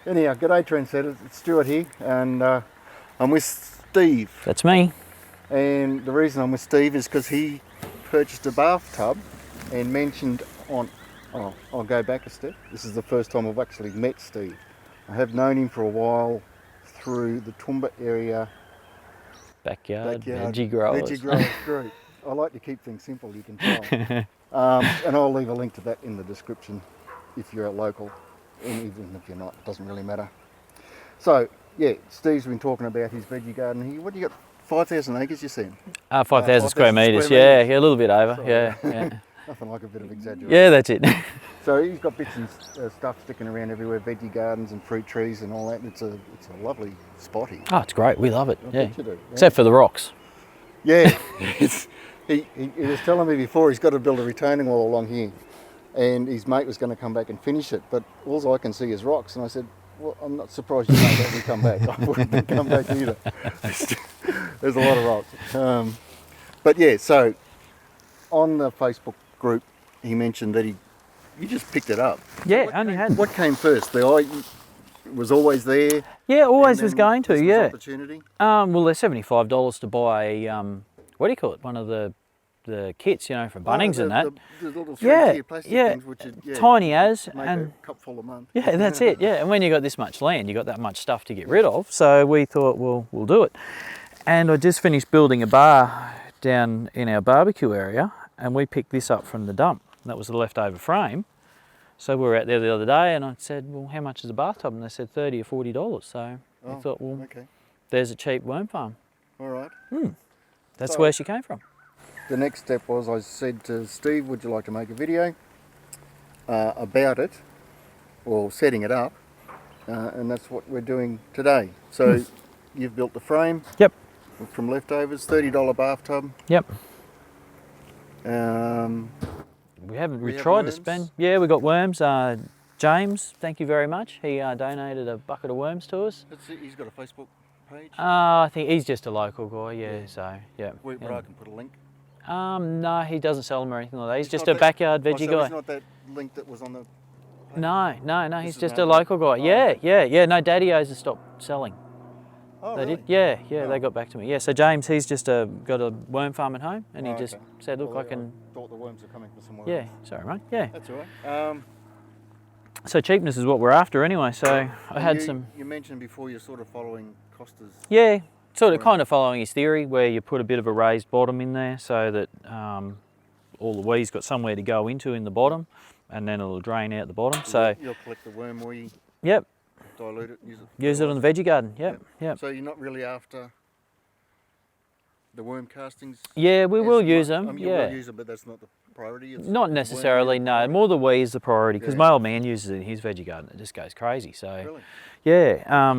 Anyhow, g'day trendsetters, it's Stuart here, and I'm with Steve. That's me. And the reason I'm with Steve is because he purchased a bathtub and mentioned on, I'll go back a step. This is the first time I've actually met Steve. I have known him for a while through the Toowoomba area Backyard veggie growers. Veggie growers group. I like to keep things simple, you can tell. And I'll leave a link to that in the description if you're a local, and even if you're not, it doesn't really matter. So, yeah, Steve's been talking about his veggie garden here. What do you got? 5,000 acres, you said? 5,000 square metres, yeah, a little bit over, Sorry. yeah. Nothing like a bit of exaggeration. Yeah, that's it. So he's got bits and stuff sticking around everywhere, veggie gardens and fruit trees and all that. It's a lovely spot here. Oh, it's great, we love it, I yeah. bet you do, yeah. Except for the rocks. Yeah, he was telling me before he's got to build a retaining wall along here, and his mate was going to come back and finish it, but all I can see is rocks, and I said, well, I'm not surprised you don't let me come back. I wouldn't come back either. There's a lot of rocks. But yeah, so on the Facebook group, he mentioned that you just picked it up. Yeah, only had. What came first? The eye was always there? Yeah, always and was then going to, this was yeah. Opportunity? Well, they're $75 to buy a, what do you call it? One of the kits, you know, from Bunnings and that. The little three-tier plastic things, which is tiny as. make and a cup full a month. Yeah, that's it, yeah. And when you got this much land, you got that much stuff to get rid of. So we thought, well, we'll do it. And I just finished building a bar down in our barbecue area, and we picked this up from the dump. That was the leftover frame. So we were out there the other day, and I said, well, how much is a bathtub? And they said $30 or $40. So I thought, well, okay. There's a cheap worm farm. All right. That's So- where she came from. The next step was I said to Steve, would you like to make a video about it, or setting it up, and that's what we're doing today. So you've built the frame. Yep. From leftovers, $30 bathtub. Yep. We We have tried to worms? spend. Yeah, we got worms. James, thank you very much. He donated a bucket of worms to us. He's got a Facebook page. I think he's just a local guy. Yeah. So yeah. Where I can put a link. No, he doesn't sell them or anything like that. He's just not a that- backyard veggie so guy. It's not that link that was on the page? No, This he's is just an a local guy. adapter. Yeah. No, Daddy O's has stopped selling. Oh, They really? did? Yeah, Oh. they got back to me. Yeah, so James, he's just got a worm farm at home, and he Oh, just okay. said, look, Well, I can... thought the worms were coming from somewhere Yeah, else. sorry, mate. Yeah. That's all right. So cheapness is what we're after anyway, so I had some... You mentioned before you're sort of following Costa's. Yeah, sort of Right. kind of following his theory, where you put a bit of a raised bottom in there so that all the wee's got somewhere to go into in the bottom, and then it'll drain out the bottom. So, You'll collect the worm wee, yep, dilute it, use it. use it on the veggie garden. Yep. So you're not really after the worm castings? Yeah, we as will much? use them. I mean, you yeah. will use them, but that's not the priority. It's Not the worm necessarily, being the no. priority? More the wee is the priority, because Yeah. my old man uses it in his veggie garden. It just goes crazy. So, Really? yeah.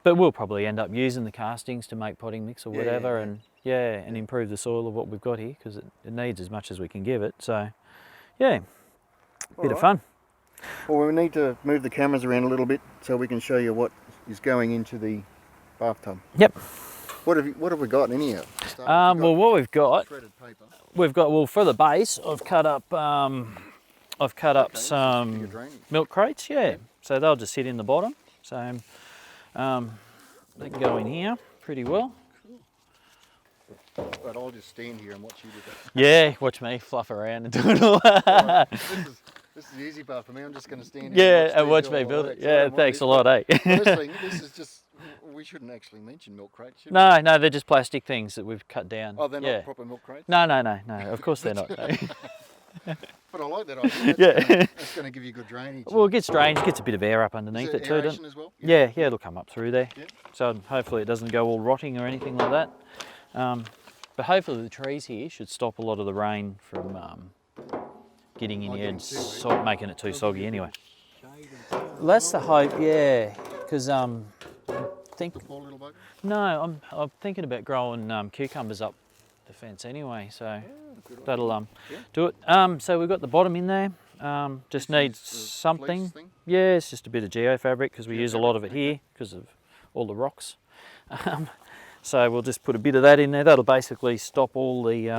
But we'll probably end up using the castings to make potting mix or Yeah, whatever, yeah. and improve the soil of what we've got here, because it needs as much as we can give it. So, yeah, All bit of right. fun. Well, we need to move the cameras around a little bit so we can show you what is going into the bathtub. Yep. What have we got in here? Well, what we've got, Shredded paper. well, for the base, I've cut up Okay, this is for your some drainage. milk crates. Yeah. So they'll just sit in the bottom. So they can go in here pretty well. But I'll just stand here and watch you do that. Yeah, watch me fluff around and do it all. Alright, this is the easy part for me. I'm just going to stand here Yeah, and watch Steve me do all build the it. work. So I Yeah, don't mind thanks this, a lot, eh? but honestly, this is just, we shouldn't actually mention milk crates, should we? No, they're just plastic things that we've cut down. Oh, they're yeah. not proper milk crates? No, of course they're not. But I like that idea. Yeah. That's going to give you good drainage. Well, it gets drainage, gets a bit of air up Is underneath there it too. aeration as well? Yeah, it'll come up through there. Yeah. So hopefully it doesn't go all rotting or anything like that. But hopefully the trees here should stop a lot of the rain from getting in here and making it too soggy anyway. That's the hope, yeah, because think The poor little bugger? no, I'm thinking about growing cucumbers up the fence anyway, so that'll do it. So we've got the bottom in there. Just needs the something. fleece thing? Yeah, it's just a bit of geofabric because we use a lot of it here because of all the rocks. So we'll just put a bit of that in there. That'll basically stop all the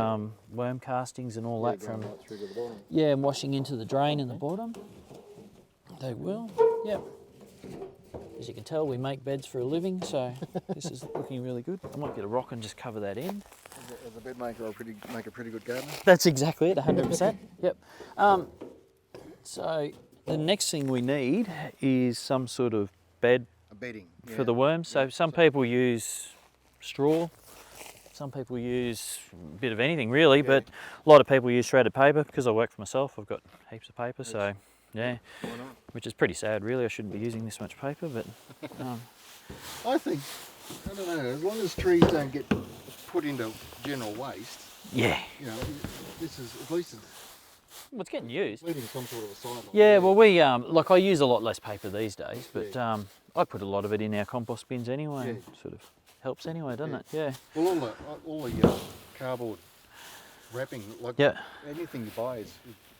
worm castings and all that from Going right through to the bottom. washing into the drain in the bottom. They will. Yep. As you can tell, we make beds for a living, so this is looking really good. I might get a rock and just cover that in. As a bed maker, I'll make a pretty good gardener. That's exactly it, 100%. Yep. So the next thing we need is some sort of bed A bedding. for the worms. So some people use straw, some people use a bit of anything really, but a lot of people use shredded paper. Because I work for myself, I've got heaps of paper, so yeah, Why not? which is pretty sad really. I shouldn't be using this much paper, but I think, I don't know, as long as trees don't get put into general waste, yeah, you know, this is, at least it's well, it's getting used. leaving some sort of a sideline. Yeah, well we, like I use a lot less paper these days, but I put a lot of it in our compost bins anyway. Yeah. It sort of helps anyway, doesn't it? Yeah. Well, all the cardboard wrapping, like anything you buy, it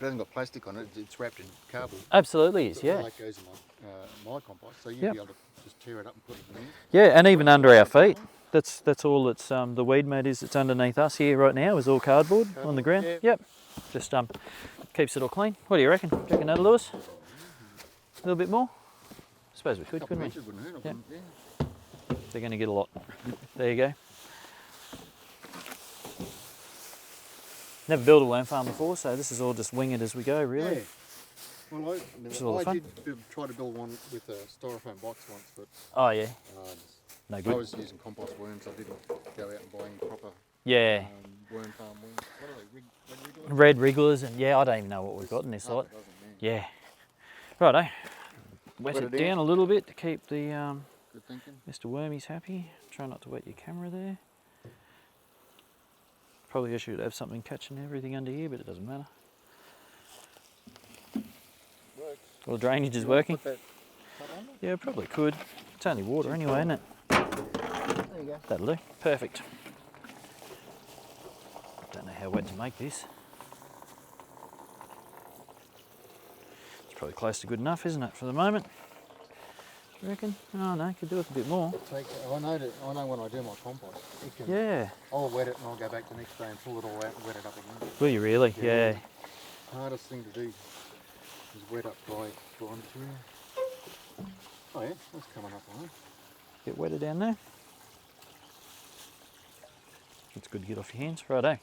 hasn't got plastic on it, it's wrapped in cardboard. Absolutely is, So yeah. all that goes in my compost, so you'll be able to just tear it up and put it in there. Yeah, and even under our feet. That's all it's the weed mat is that's underneath us here right now is all cardboard on the ground. Yeah. Yep. Just keeps it all clean. What do you reckon? Do you reckon that'll do us? A little bit more? I suppose we could, Couple couldn't of we? inches wouldn't hurt, Yeah. yeah. They're going to get a lot. There you go. Never built a worm farm before, so this is all just wing it as we go, really. Yeah. Well, is a lot of fun. did try to build one with a styrofoam box once, but Oh yeah, no I good. was using compost worms. I didn't go out and buy any proper Yeah, worm farm worms. What are they? red wrigglers and yeah, I don't even know what we've got in this lot. Yeah. Righto. Wet it down a little bit to keep the Good thinking. Mr. Wormies happy. Try not to wet your camera there. Probably I should have something catching everything under here, but it doesn't matter. Works. Well, the drainage is working. Put that on there? Yeah, probably could. It's only water anyway, isn't it? There you go. That'll do. Perfect. Don't know how wet to make this. It's probably close to good enough, isn't it, for the moment? Do you reckon? Oh no, could do with a bit more. I know when I do my compost, Yeah. I'll wet it and I'll go back the next day and pull it all out and wet it up again. Will you really? Yeah. Hardest thing to do is wet up dry material. Oh yeah, that's coming up on it. Get wetter down there. It's good to get off your hands. Righto.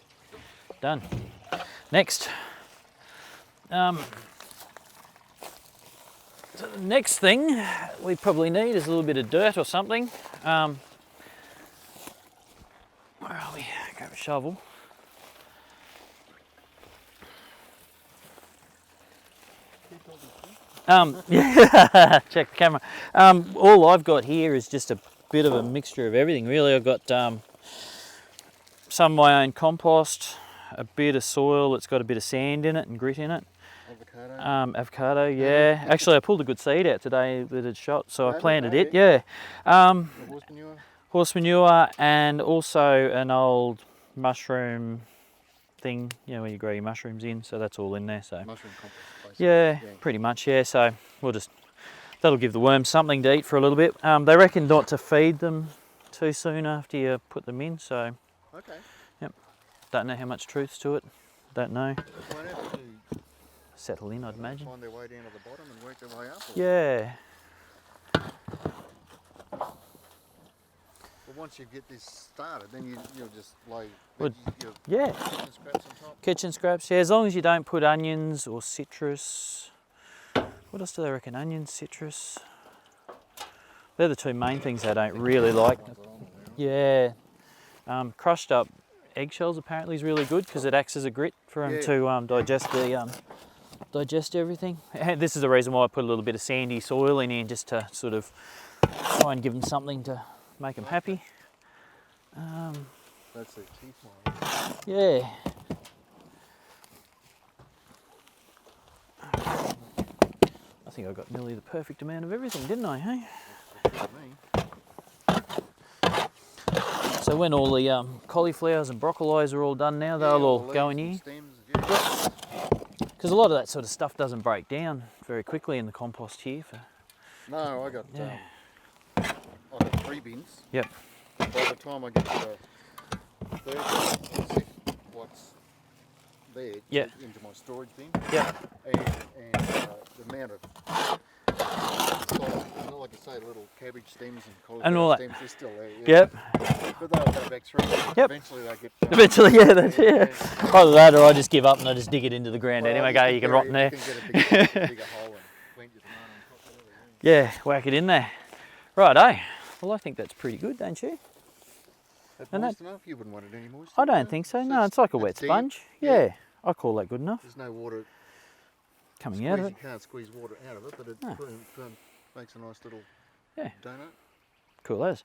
Done. Next. So the next thing we probably need is a little bit of dirt or something. Where are we? Grab a shovel. Yeah, check the camera. All I've got here is just a bit of a mixture of everything really. I've got some of my own compost, a bit of soil that's got a bit of sand in it and grit in it. Avocado. Avocado, yeah. Actually, I pulled a good seed out today that had shot, so I Really? planted Oh, it, yeah. Horse manure. Horse manure and also an old mushroom thing, you know, where you grow your mushrooms in, so that's all in there. So Mushroom compost. Basically. yeah, pretty much, yeah. So that'll give the worms something to eat for a little bit. They reckon not to feed them too soon after you put them in, so Okay. yep. Don't know how much truth's to it. Don't know. They won't have to Settle in, I'd imagine. find their way down to the bottom and work their way up. Or? Yeah. But once you get this started, then you'll just lay Would- your Yeah. kitchen scraps on top. Kitchen scraps, yeah, as long as you don't put onions or citrus. What else do they reckon? Onions, citrus. They're the two main things I don't really like. Yeah. Crushed up eggshells apparently is really good because it acts as a grit for them to digest everything. And this is the reason why I put a little bit of sandy soil in here just to sort of try and give them something to make them happy. That's their teeth line. Yeah. I think I got nearly the perfect amount of everything, didn't I, hey? For me. So when all the cauliflowers and broccolis are all done now, they'll all go in here. Because a lot of that sort of stuff doesn't break down very quickly in the compost here. No, I got Yeah. I got 3 bins. Yep. By the time I get to the third, I'll sift what's there into my storage bin. Yep. And the amount of solid like I say, little cabbage stems and And all cauliflower that. stems, they're still there. Yeah. Yep. But they'll go back through. Yep. Eventually they get... Eventually, yeah, that's it. Either that or I just give up and I just dig it into the ground anyway. Go, you can rot in there. You can get a bigger hole and plant your tomato on top of it. Yeah, whack it in there. Right, eh? Well, I think that's pretty good, don't you? That's And moist enough? You wouldn't want it any moist? I don't think so. No, it's like a wet damp. sponge. Yeah, I call that good enough. There's no water Coming out of it. You can't squeeze water out of it, but it makes a nice little donut. Cool as.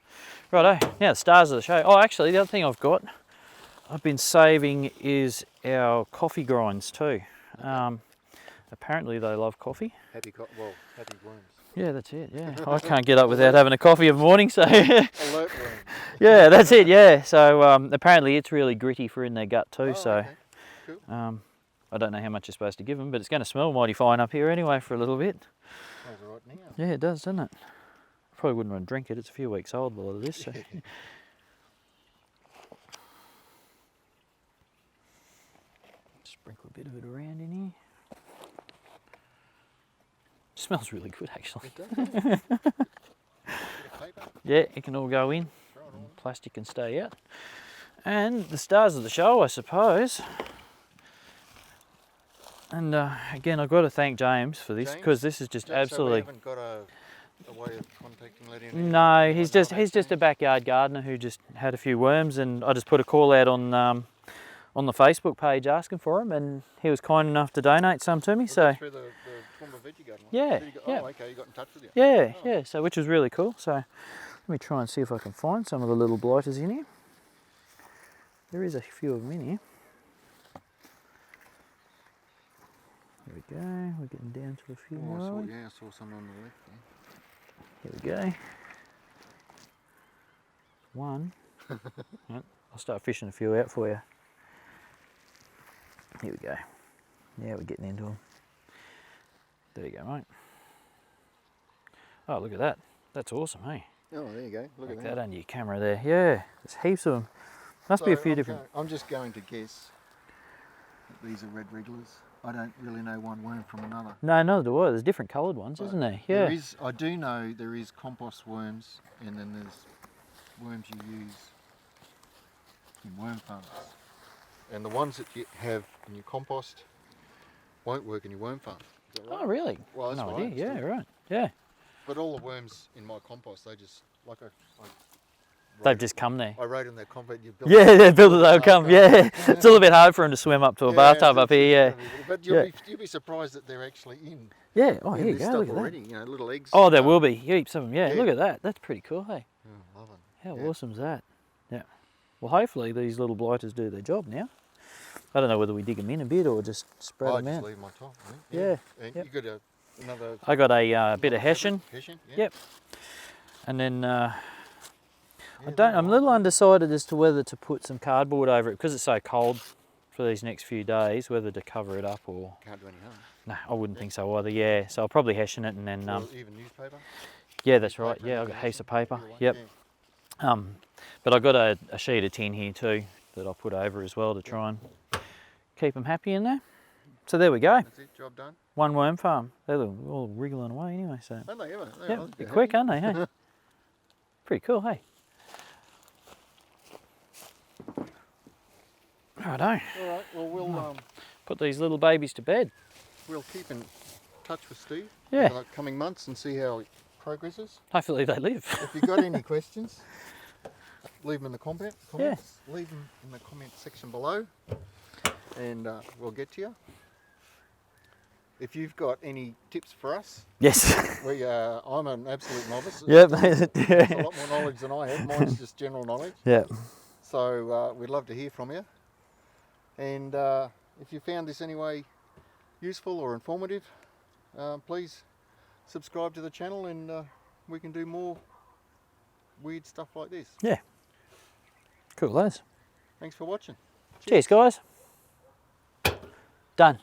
Righto, now the stars of the show. Oh, actually, the other thing I've been saving is our coffee grinds too. Apparently they love coffee. Happy worms. Yeah, that's it, yeah. I can't get up without having a coffee of the morning, so... Alert worms. Yeah, that's it, yeah. So apparently it's really gritty for in their gut too, so... Okay. Cool. I don't know how much you're supposed to give them, but it's going to smell mighty fine up here anyway for a little bit. Smells all right now. Yeah, it does, doesn't it? Probably wouldn't want to drink it. It's a few weeks old, a lot of this. So. Sprinkle a bit of it around in here. Smells really good, actually. It does. Yeah. Bit of paper. Yeah, it can all go in. Throw it on. Plastic can stay out. And the stars of the show, I suppose. And again, I've got to thank James for this, because this is just absolutely... So we haven't got a way of contacting letting No, he's just a backyard gardener who just had a few worms, and I just put a call out on the Facebook page asking for them, and he was kind enough to donate some to me. So through the My Veggie Garden. Yeah, Oh, okay, you got in touch with you. yeah, yeah. So which was really cool. So let me try and see if I can find some of the little blighters in here. There is a few of them in here. There we go. We're getting down to a few more. I saw some on the left there. Here we go. One. Right, I'll start fishing a few out for you. Here we go. Yeah, we're getting into them. There you go, mate. Oh, look at that. That's awesome, hey? Oh, there you go. Look Like at that under your camera there. Yeah, there's heaps of them. Must be a few different. I'm just going to guess that these are red regulars. I don't really know one worm from another. No, neither do I. There's different coloured ones, isn't there? Yeah. I do know there is compost worms, and then there's worms you use in worm farms. And the ones that you have in your compost won't work in your worm farm. Is that right? Oh, really? Well, that's no what I idea. Yeah, understood. right. Yeah. But all the worms in my compost, they just, like They've just come there. I wrote in their compost, you build Yeah, they build it, they'll come. Yeah. It's a little bit hard for them to swim up to a bathtub up here, yeah. But you'll be surprised that they're actually in. Yeah, oh, here you this go, stuff look at already, that. you know, little eggs. Oh, there will be heaps of them, yeah. Yeah. Look at that, that's pretty cool, hey? Oh, love it. How Yeah. awesome's that? Yeah. Well, hopefully these little blighters do their job now. I don't know whether we dig them in a bit or just spread them just out. leave them on top, I think. Yeah. And Yep. you got another... I got a bit of Hessian. Hessian, yeah. Yep. And then I'm a little undecided as to whether to put some cardboard over it because it's so cold for these next few days, whether to cover it up or... Can't do any harm. No, I wouldn't think so either, yeah. So I'll probably Hessian it and then... Or even newspaper? Yeah, that's right. Newspaper, Yeah, I've got a piece of paper. either way, Yep. yeah. But I've got a sheet of tin here too that I'll put over as well to try and keep them happy in there. So there we go. That's it, job done. One worm farm. They're all wriggling away anyway, so... Aren't they ever? Yeah, they're quick, aren't they, hey? Pretty cool, hey? Righto. All right, well, we'll Put these little babies to bed. we'll keep in touch with Steve Yeah. in the coming months and see how it progresses. Hopefully they live. If you've got any questions, leave them in the comments. Leave them in the comment section below, and we'll get to you. If you've got any tips for us, Yes. I'm an absolute novice. Yep. There's a lot more knowledge than I have. Mine's just general knowledge. Yeah. So we'd love to hear from you. And if you found this anyway useful or informative, please subscribe to the channel, and we can do more weird stuff like this. Yeah. Cool as. Thanks for watching. Cheers, guys. Done.